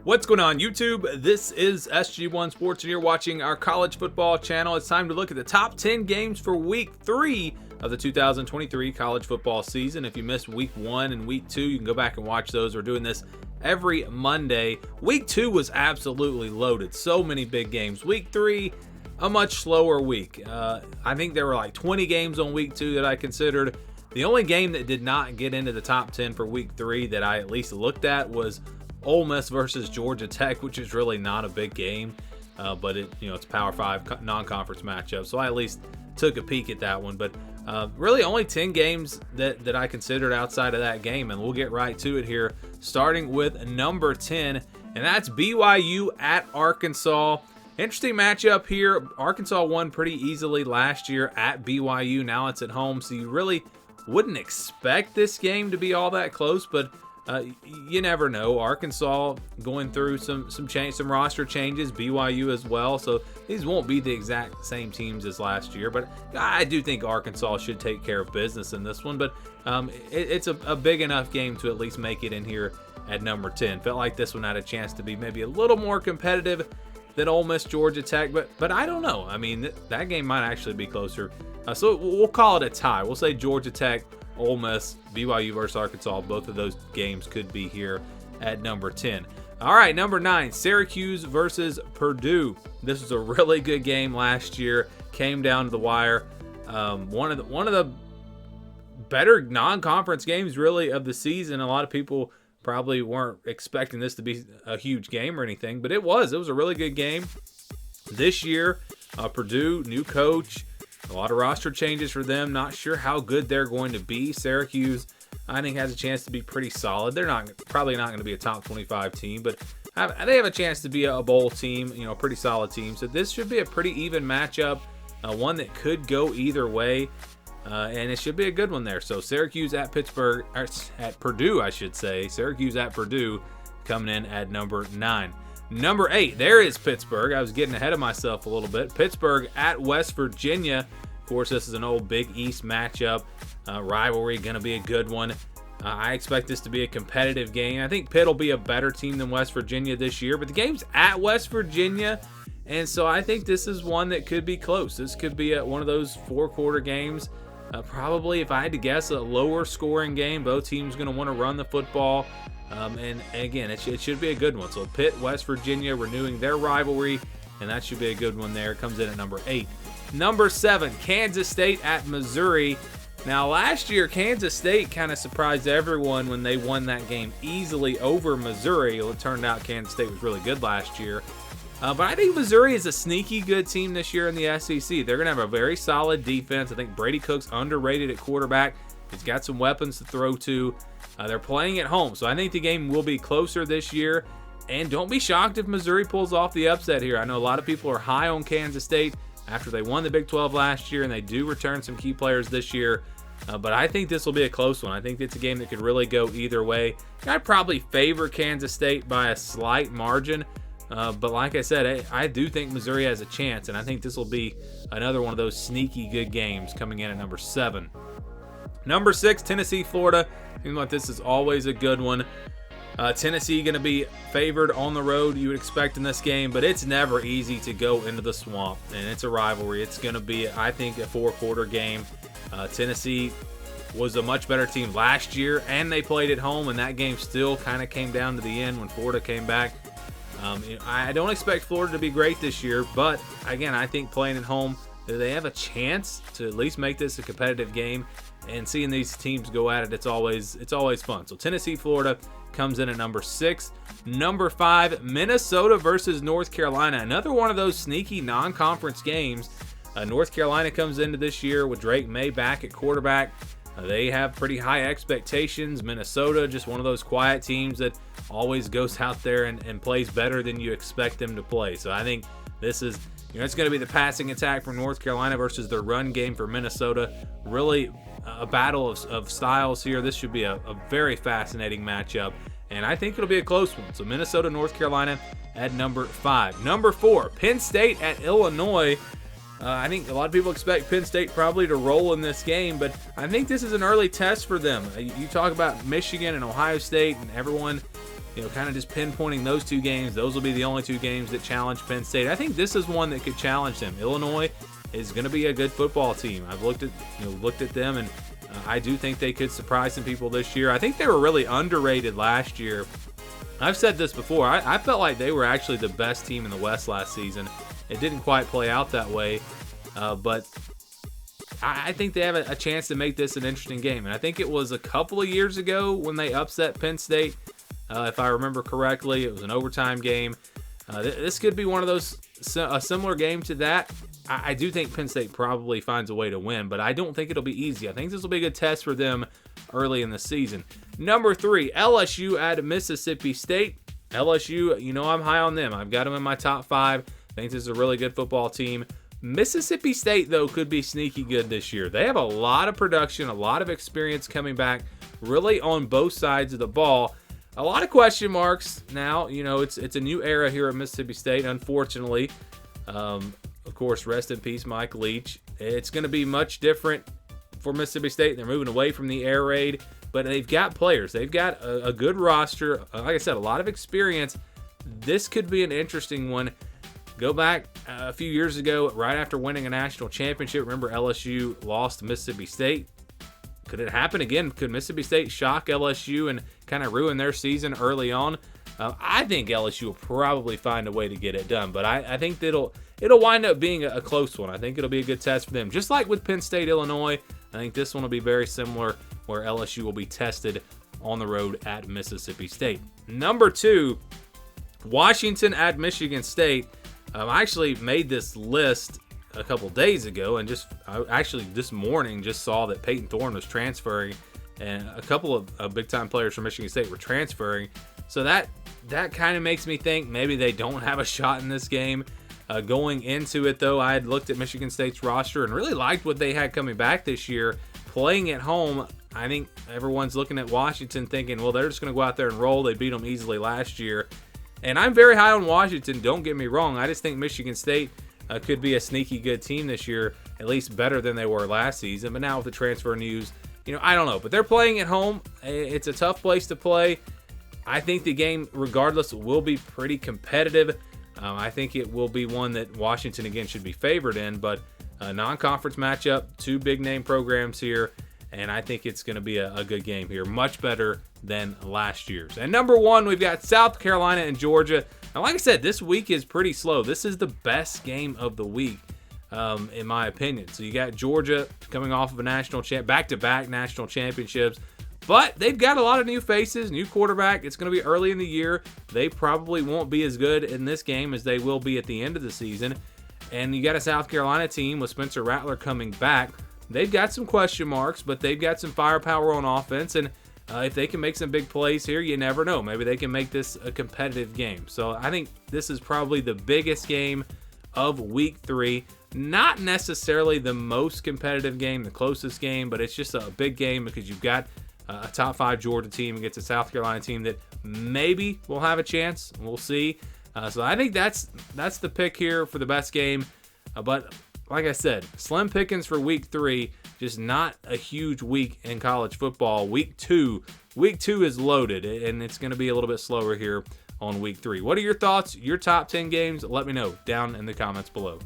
What's going on YouTube? This is SG1 Sports and you're watching our college football channel. It's time to look at the top 10 games for week 3 of the 2023 college football season. If you missed week 1 and week 2, you can go back and watch those. We're doing this every Monday. Week 2 was absolutely loaded. So many big games. Week 3, a much slower week. I think there were like 20 games on week 2 that I considered. The only game that did not get into the top 10 for week 3 that I at least looked at was Ole Miss versus Georgia Tech, which is really not a big game, but it's a Power 5 non-conference matchup, so I at least took a peek at that one. But really only 10 games that I considered outside of that game, and we'll get right to it here, starting with number 10, and that's BYU at Arkansas. Interesting matchup here. Arkansas won pretty easily last year at BYU. Now it's at home, so you really wouldn't expect this game to be all that close, but you never know. Arkansas going through some roster changes, BYU as well, so these won't be the exact same teams as last year, but I do think Arkansas should take care of business in this one. But it's a big enough game to at least make it in here at number 10. Felt like this one had a chance to be maybe a little more competitive than Ole Miss Georgia Tech, but I don't know. I mean, that game might actually be closer, so we'll call it a tie. We'll say Georgia Tech, Ole Miss, BYU versus Arkansas. Both of those games could be here at number 10. All right, number 9, Syracuse versus Purdue. This was a really good game last year. Came down to the wire. One of the better non-conference games really of the season. A lot of people probably weren't expecting this to be a huge game or anything, but it was a really good game. This year, Purdue, new coach. A lot of roster changes for them. Not sure how good they're going to be. Syracuse, I think, has a chance to be pretty solid. They're probably not going to be a top 25 team, but they have a chance to be a bowl team, a pretty solid team. So this should be a pretty even matchup, one that could go either way, and it should be a good one there. So Syracuse at Pittsburgh, or at Purdue, I should say. Syracuse at Purdue coming in at number 9. Number 8, there is Pittsburgh. I was getting ahead of myself a little bit. Pittsburgh at West Virginia. Of course, this is an old Big East matchup. Rivalry, going to be a good one. I expect this to be a competitive game. I think Pitt will be a better team than West Virginia this year, but the game's at West Virginia, and so I think this is one that could be close. This could be one of those 4-quarter games. Probably, if I had to guess, a lower scoring game. Both teams going to want to run the football. And again, it should be a good one. So Pitt, West Virginia renewing their rivalry, and that should be a good one there. It comes in at number 8. Number 7, Kansas State at Missouri. Now, last year, Kansas State kind of surprised everyone when they won that game easily over Missouri. Well, it turned out Kansas State was really good last year. But I think Missouri is a sneaky good team this year in the SEC. They're going to have a very solid defense. I think Brady Cook's underrated at quarterback. He's got some weapons to throw to. They're playing at home, so I think the game will be closer this year. And don't be shocked if Missouri pulls off the upset here. I know a lot of people are high on Kansas State after they won the Big 12 last year, and they do return some key players this year. But I think this will be a close one. I think it's a game that could really go either way. I'd probably favor Kansas State by a slight margin. But like I said, I do think Missouri has a chance, and I think this will be another one of those sneaky good games coming in at number 7. Number 6, Tennessee, Florida. Seems like this is always a good one. Tennessee going to be favored on the road, you would expect in this game, but it's never easy to go into the swamp, and it's a rivalry. It's going to be, I think, a 4-quarter game. Tennessee was a much better team last year, and they played at home, and that game still kind of came down to the end when Florida came back. I don't expect Florida to be great this year, but again, I think playing at home, they have a chance to at least make this a competitive game, and seeing these teams go at it, it's always fun. So Tennessee, Florida comes in at number 6. Number 5, Minnesota versus North Carolina. Another one of those sneaky non-conference games. North Carolina comes into this year with Drake May back at quarterback. They have pretty high expectations. Minnesota, just one of those quiet teams that always goes out there and plays better than you expect them to play. So I think this is, it's going to be the passing attack for North Carolina versus their run game for Minnesota. Really a battle of styles here. This should be a very fascinating matchup, and I think it'll be a close one. So Minnesota, North Carolina at number 5. Number 4, Penn State at Illinois. I think a lot of people expect Penn State probably to roll in this game, but I think this is an early test for them. You talk about Michigan and Ohio State and everyone kind of just pinpointing those two games. Those will be the only two games that challenge Penn State. I think this is one that could challenge them. Illinois is going to be a good football team. I've looked at them, and I do think they could surprise some people this year. I think they were really underrated last year. I've said this before. I felt like they were actually the best team in the West last season. It didn't quite play out that way, but I think they have a chance to make this an interesting game. And I think it was a couple of years ago when they upset Penn State. If I remember correctly, it was an overtime game. This could be one of those, a similar game to that. I do think Penn State probably finds a way to win, but I don't think it'll be easy. I think this will be a good test for them early in the season. Number 3, LSU at Mississippi State. LSU, I'm high on them. I've got them in my top 5. I think this is a really good football team. Mississippi State, though, could be sneaky good this year. They have a lot of production, a lot of experience coming back, really on both sides of the ball. A lot of question marks now. It's a new era here at Mississippi State, unfortunately. Of course, rest in peace, Mike Leach. It's going to be much different for Mississippi State. They're moving away from the air raid, but they've got players. They've got a good roster. Like I said, a lot of experience. This could be an interesting one. Go back a few years ago, right after winning a national championship. Remember, LSU lost to Mississippi State. Could it happen again? Could Mississippi State shock LSU and kind of ruin their season early on? I think LSU will probably find a way to get it done, but I think it'll wind up being a close one. I think it'll be a good test for them. Just like with Penn State, Illinois, I think this one will be very similar, where LSU will be tested on the road at Mississippi State. Number 2, Washington at Michigan State. I actually made this list a couple days ago, and actually this morning just saw that Peyton Thorne was transferring, and a couple of big-time players from Michigan State were transferring. So that kind of makes me think maybe they don't have a shot in this game. Going into it, though, I had looked at Michigan State's roster and really liked what they had coming back this year. Playing at home, I think everyone's looking at Washington thinking, well, they're just going to go out there and roll. They beat them easily last year. And I'm very high on Washington, don't get me wrong. I just think Michigan State could be a sneaky good team this year, at least better than they were last season. But now with the transfer news, I don't know. But they're playing at home. It's a tough place to play. I think the game, regardless, will be pretty competitive. I think it will be one that Washington, again, should be favored in. But a non-conference matchup, 2 big-name programs here. And I think it's going to be a good game here. Much better than last year's. And number 1, we've got South Carolina and Georgia. And like I said, this week is pretty slow. This is the best game of the week, in my opinion. So you got Georgia coming off of a back-to-back national championships. But they've got a lot of new faces, new quarterback. It's going to be early in the year. They probably won't be as good in this game as they will be at the end of the season. And you got a South Carolina team with Spencer Rattler coming back. They've got some question marks, but they've got some firepower on offense. And if they can make some big plays here, you never know. Maybe they can make this a competitive game. So I think this is probably the biggest game of week 3. Not necessarily the most competitive game, the closest game, but it's just a big game because you've got a top 5 Georgia team against a South Carolina team that maybe will have a chance. We'll see. So I think that's the pick here for the best game. But like I said, slim pickings for week 3. Just not a huge week in college football. Week 2 is loaded, and it's going to be a little bit slower here on week 3. What are your thoughts? Your top 10 games? Let me know down in the comments below.